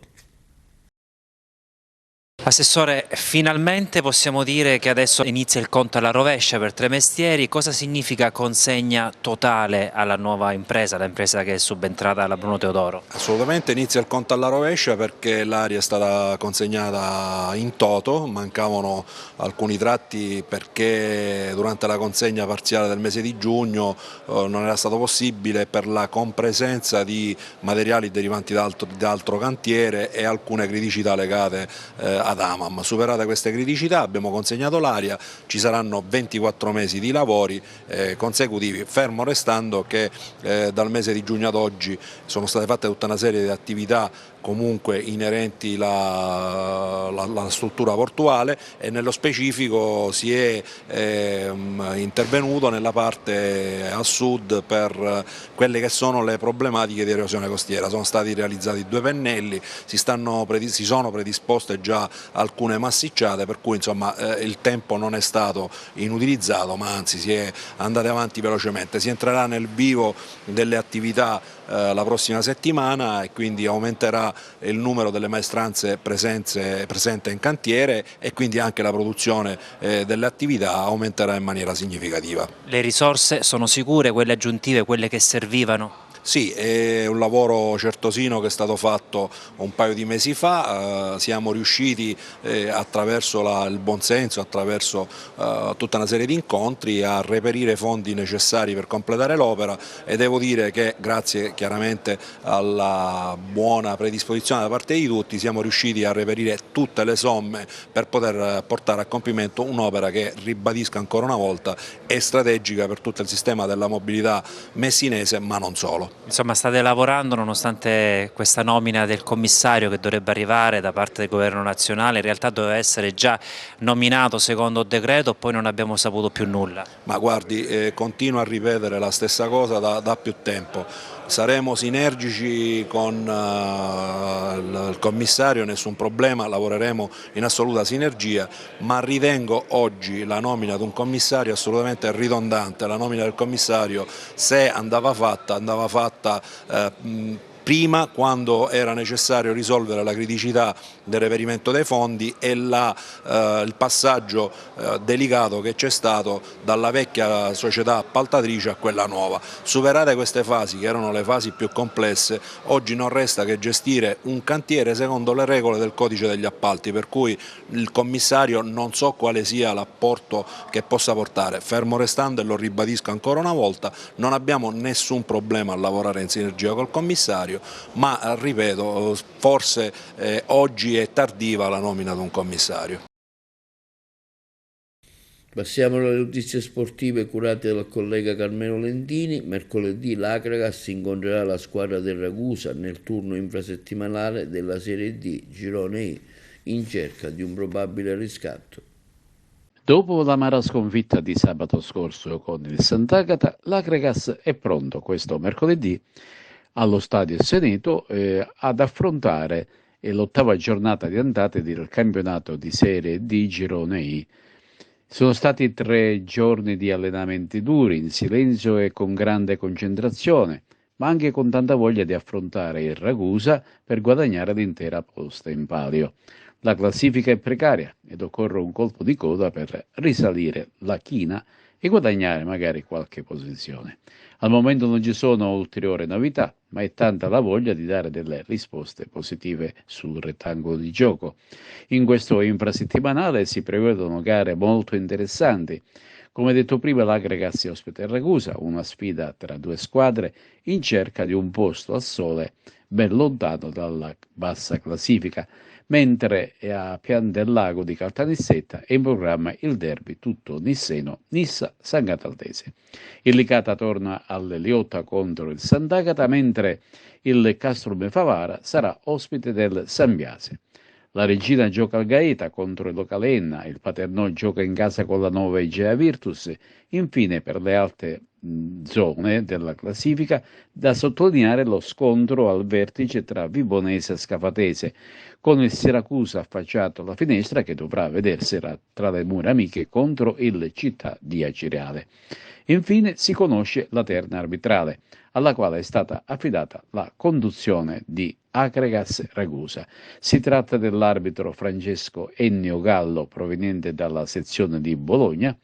Speaker 23: Assessore, finalmente possiamo dire che adesso inizia il conto alla rovescia per 3 mestieri. Cosa significa consegna totale alla nuova impresa, l'impresa che è subentrata alla Bruno Teodoro?
Speaker 24: Assolutamente inizia il conto alla rovescia perché l'area è stata consegnata in toto, mancavano alcuni tratti perché durante la consegna parziale del mese di giugno non era stato possibile per la compresenza di materiali derivanti da altro cantiere e alcune criticità legate ad Amam. Superate queste criticità abbiamo consegnato l'area, ci saranno 24 mesi di lavori consecutivi, fermo restando che dal mese di giugno ad oggi sono state fatte tutta una serie di attività comunque inerenti alla struttura portuale e nello specifico si è intervenuto nella parte a sud per quelle che sono le problematiche di erosione costiera. Sono stati realizzati 2 pennelli, si sono predisposte già alcune massicciate, per cui insomma il tempo non è stato inutilizzato, ma anzi si è andati avanti velocemente. Si entrerà nel vivo delle attività la prossima settimana e quindi aumenterà il numero delle maestranze presente in cantiere e quindi anche la produzione delle attività aumenterà in maniera significativa.
Speaker 23: Le risorse sono sicure, quelle aggiuntive, quelle che servivano?
Speaker 24: Sì, è un lavoro certosino che è stato fatto un paio di mesi fa, siamo riusciti attraverso il buonsenso, attraverso tutta una serie di incontri a reperire i fondi necessari per completare l'opera e devo dire che grazie chiaramente alla buona predisposizione da parte di tutti siamo riusciti a reperire tutte le somme per poter portare a compimento un'opera che, ribadisco ancora una volta, è strategica per tutto il sistema della mobilità messinese, ma non solo.
Speaker 23: Insomma, state lavorando nonostante questa nomina del commissario che dovrebbe arrivare da parte del governo nazionale, in realtà doveva essere già nominato secondo decreto, poi non abbiamo saputo più nulla.
Speaker 24: Ma guardi, continuo a ripetere la stessa cosa da più tempo. Saremo sinergici con il commissario, nessun problema, lavoreremo in assoluta sinergia, ma ritengo oggi la nomina di un commissario assolutamente ridondante. La nomina del commissario, se andava fatta prima, quando era necessario risolvere la criticità del reperimento dei fondi e il passaggio delicato che c'è stato dalla vecchia società appaltatrice a quella nuova. Superate queste fasi, che erano le fasi più complesse, oggi non resta che gestire un cantiere secondo le regole del codice degli appalti, per cui il commissario non so quale sia l'apporto che possa portare, fermo restando, e lo ribadisco ancora una volta, non abbiamo nessun problema a lavorare in sinergia col commissario, ma ripeto, forse oggi è tardiva la nomina di un commissario.
Speaker 1: Passiamo alle notizie sportive curate dal collega Carmelo Lentini. Mercoledì l'Akragas incontrerà la squadra del Ragusa nel turno infrasettimanale della Serie D Girone I in cerca di un probabile riscatto.
Speaker 2: Dopo l'amara sconfitta di sabato scorso con il Sant'Agata, l'Akragas è pronto questo mercoledì allo Stadio Seneto ad affrontare l'8ª giornata di andata del campionato di Serie D Girone I. Sono stati 3 giorni di allenamenti duri, in silenzio e con grande concentrazione, ma anche con tanta voglia di affrontare il Ragusa per guadagnare l'intera posta in palio. La classifica è precaria ed occorre un colpo di coda per risalire la china e guadagnare magari qualche posizione. Al momento non ci sono ulteriori novità, ma è tanta la voglia di dare delle risposte positive sul rettangolo di gioco. In questo infrasettimanale si prevedono gare molto interessanti. Come detto prima, l'Akragas ospita il Ragusa, una sfida tra 2 squadre in cerca di un posto al sole ben lontano dalla bassa classifica, mentre a Pian del Lago di Caltanissetta è in programma il derby tutto nisseno Nissa-San Cataldese. Il Licata torna alle Liotta contro il Sant'Agata, mentre il Castrome Favara sarà ospite del San Biase. La Regina gioca al Gaeta contro il Localenna, il Paternò gioca in casa con la Nuova Egea Virtus. Infine, per le alte zone della classifica, da sottolineare lo scontro al vertice tra Vibonese e Scafatese, con il Siracusa affacciato alla finestra che dovrà vedersela tra le mura amiche contro il Città di Acireale. Infine si conosce la terna arbitrale, alla quale è stata affidata la conduzione di Akragas Ragusa. Si tratta dell'arbitro Francesco Ennio Gallo, proveniente dalla sezione di Bologna,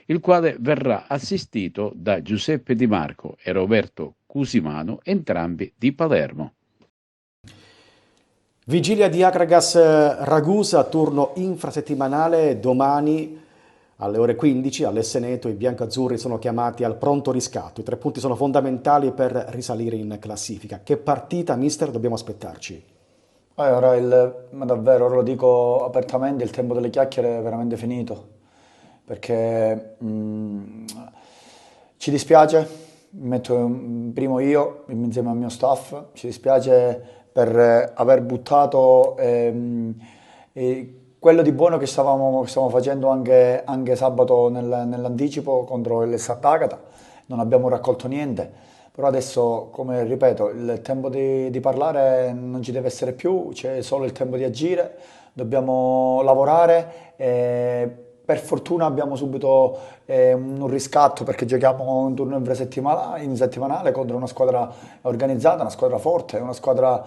Speaker 2: il quale verrà assistito da Giuseppe Di Marco e Roberto Cusimano, entrambi di Palermo.
Speaker 3: Vigilia di Akragas Ragusa, turno infrasettimanale domani alle ore 15 all'Esseneto. I biancazzurri sono chiamati al pronto riscatto. I 3 punti sono fondamentali per risalire in classifica. Che partita, mister, dobbiamo aspettarci?
Speaker 4: Ma davvero, ora lo dico apertamente, il tempo delle chiacchiere è veramente finito, perché ci dispiace, mi metto primo io insieme al mio staff, ci dispiace per aver buttato quello di buono che stavamo facendo anche sabato nell'anticipo contro il Sant'Agata. Non abbiamo raccolto niente, però adesso, come ripeto, il tempo di parlare non ci deve essere più, c'è solo il tempo di agire. dobbiamo lavorare. Per fortuna abbiamo subito un riscatto perché giochiamo un turno in settimanale contro una squadra organizzata, una squadra forte, una squadra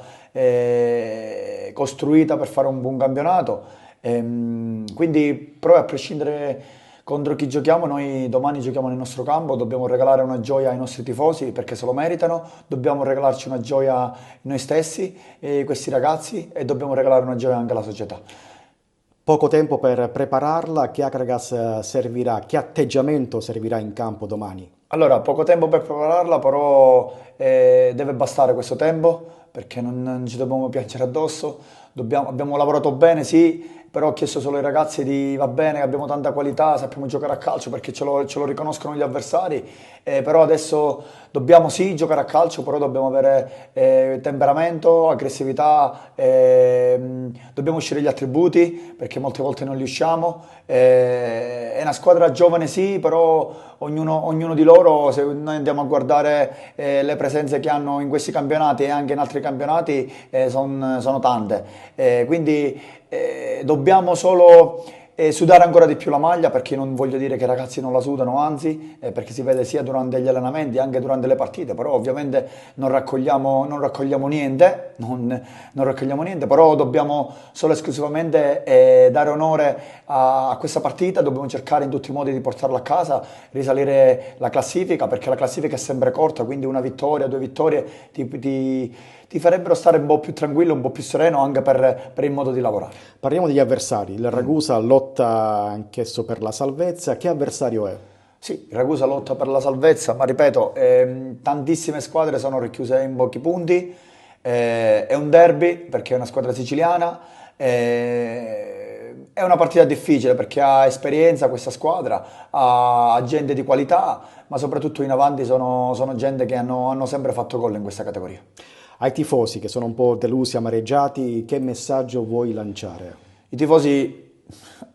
Speaker 4: costruita per fare un buon campionato. Quindi però a prescindere contro chi giochiamo, noi domani giochiamo nel nostro campo, dobbiamo regalare una gioia ai nostri tifosi perché se lo meritano, dobbiamo regalarci una gioia noi stessi, questi ragazzi, e dobbiamo regalare una gioia anche alla società.
Speaker 3: Poco tempo per prepararla, che Akragas servirà, che atteggiamento servirà in campo domani?
Speaker 4: Allora, poco tempo per prepararla, però deve bastare questo tempo perché non ci dobbiamo piangere addosso. Abbiamo lavorato bene, sì, però ho chiesto solo ai ragazzi di va bene, abbiamo tanta qualità, sappiamo giocare a calcio perché ce lo riconoscono gli avversari, però adesso dobbiamo sì giocare a calcio, però dobbiamo avere temperamento, aggressività, dobbiamo uscire gli attributi perché molte volte non li usciamo. È una squadra giovane sì, però ognuno di loro, se noi andiamo a guardare le presenze che hanno in questi campionati e anche in altri campionati, sono tante. Quindi dobbiamo solo sudare ancora di più la maglia, perché non voglio dire che i ragazzi non la sudano, anzi, perché si vede sia durante gli allenamenti anche durante le partite, però ovviamente non raccogliamo niente, però dobbiamo solo esclusivamente dare onore a questa partita, dobbiamo cercare in tutti i modi di portarla a casa, risalire la classifica, perché la classifica è sempre corta, quindi una vittoria, 2 vittorie ti farebbero stare un po' più tranquillo, un po' più sereno anche per il modo di lavorare.
Speaker 3: Parliamo degli avversari. Il Ragusa lotta anch'esso per la salvezza. Che avversario è?
Speaker 4: Sì, il Ragusa lotta per la salvezza, ma ripeto, tantissime squadre sono racchiuse in pochi punti. È un derby perché è una squadra siciliana. È una partita difficile perché ha esperienza questa squadra, ha gente di qualità, ma soprattutto in avanti sono gente che hanno sempre fatto gol in questa categoria.
Speaker 3: Ai tifosi che sono un po' delusi, amareggiati, che messaggio vuoi lanciare?
Speaker 4: I tifosi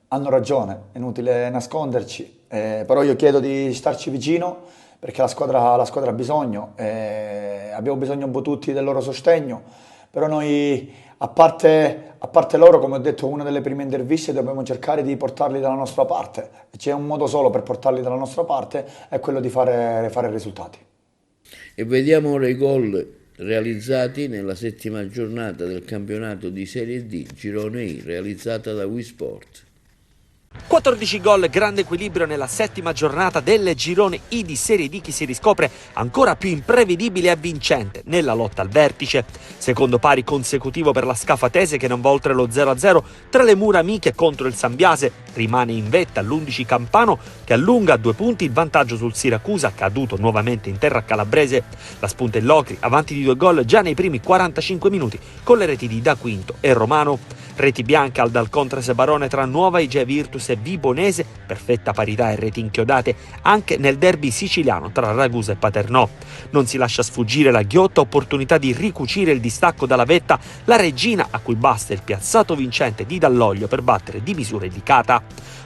Speaker 4: hanno ragione, è inutile nasconderci, però io chiedo di starci vicino perché la squadra ha bisogno, abbiamo bisogno un po' tutti del loro sostegno, però noi a parte loro, come ho detto in una delle prime interviste, dobbiamo cercare di portarli dalla nostra parte. C'è un modo solo per portarli dalla nostra parte, è quello di fare risultati.
Speaker 1: E vediamo ora i gol realizzati nella 7ª giornata del campionato di Serie D Girone I, realizzata da Wisport.
Speaker 5: 14 gol, grande equilibrio nella 7ª giornata del Girone I di Serie D, che si riscopre ancora più imprevedibile e avvincente nella lotta al vertice. Secondo pari consecutivo per la Scafatese, che non va oltre lo 0-0 tra le mura amiche contro il Sambiase. Rimane in vetta l'11 Campano, che allunga a 2 punti il vantaggio sul Siracusa, caduto nuovamente in terra calabrese. La spunta il Locri, avanti di 2 gol già nei primi 45 minuti con le reti di Da Quinto e Romano. Reti bianche al Dal Contres Barone tra Nuova Igea Virtus e Vibonese, perfetta parità e reti inchiodate anche nel derby siciliano tra Ragusa e Paternò. Non si lascia sfuggire la ghiotta opportunità di ricucire il distacco dalla vetta la Regina, a cui basta il piazzato vincente di Dall'Oglio per battere di misura indicata.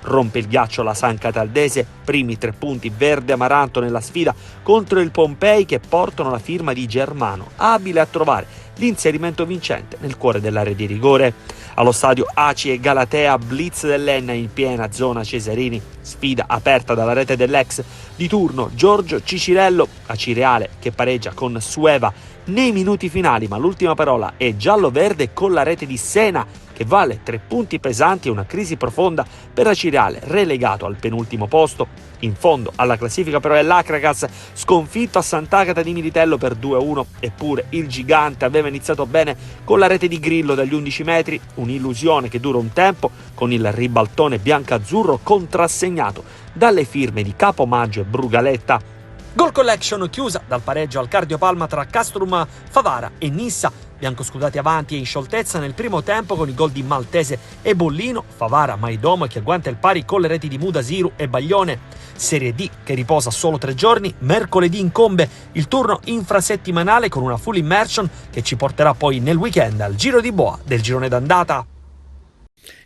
Speaker 5: Rompe il ghiaccio la San Cataldese, primi 3 punti verde amaranto nella sfida contro il Pompei, che portano la firma di Germano, abile a trovare l'inserimento vincente nel cuore dell'area di rigore. Allo stadio Aci e Galatea, blitz dell'Enna in piena zona Cesarini, sfida aperta dalla rete dell'ex di turno Giorgio Cicirello, a Cireale che pareggia con Sueva nei minuti finali, ma l'ultima parola è giallo-verde con la rete di Sena, che vale 3 punti pesanti e una crisi profonda per Acireale, relegato al penultimo posto. In fondo alla classifica però è l'Akragas, sconfitto a Sant'Agata di Militello per 2-1, eppure il gigante aveva iniziato bene con la rete di Grillo dagli 11 metri, un'illusione che dura un tempo, con il ribaltone biancazzurro contrassegnato dalle firme di Capomaggio e Brugaletta. Goal collection chiusa dal pareggio al Cardiopalma tra Castrum Favara e Nissa, biancoscudati avanti e in scioltezza nel primo tempo con i gol di Maltese e Bollino, Favara Maidomo che agguanta il pari con le reti di Mudasiru e Baglione. Serie D che riposa solo 3 giorni, mercoledì incombe il turno infrasettimanale con una full immersion che ci porterà poi nel weekend al Giro di Boa del girone d'andata.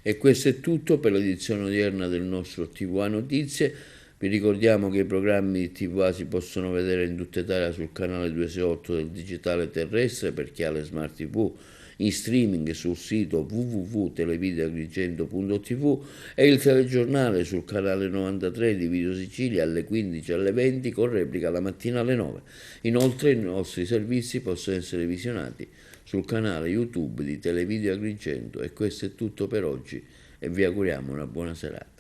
Speaker 1: E questo è tutto per l'edizione odierna del nostro TVA Notizie. Vi ricordiamo che i programmi di TVA si possono vedere in tutta Italia sul canale 268 del digitale terrestre per chi ha le smart TV, in streaming sul sito www.televideoagrigento.tv e il telegiornale sul canale 93 di Video Sicilia alle 15 e alle 20 con replica la mattina alle 9. Inoltre i nostri servizi possono essere visionati sul canale YouTube di Televideo Agrigento. E questo è tutto per oggi e vi auguriamo una buona serata.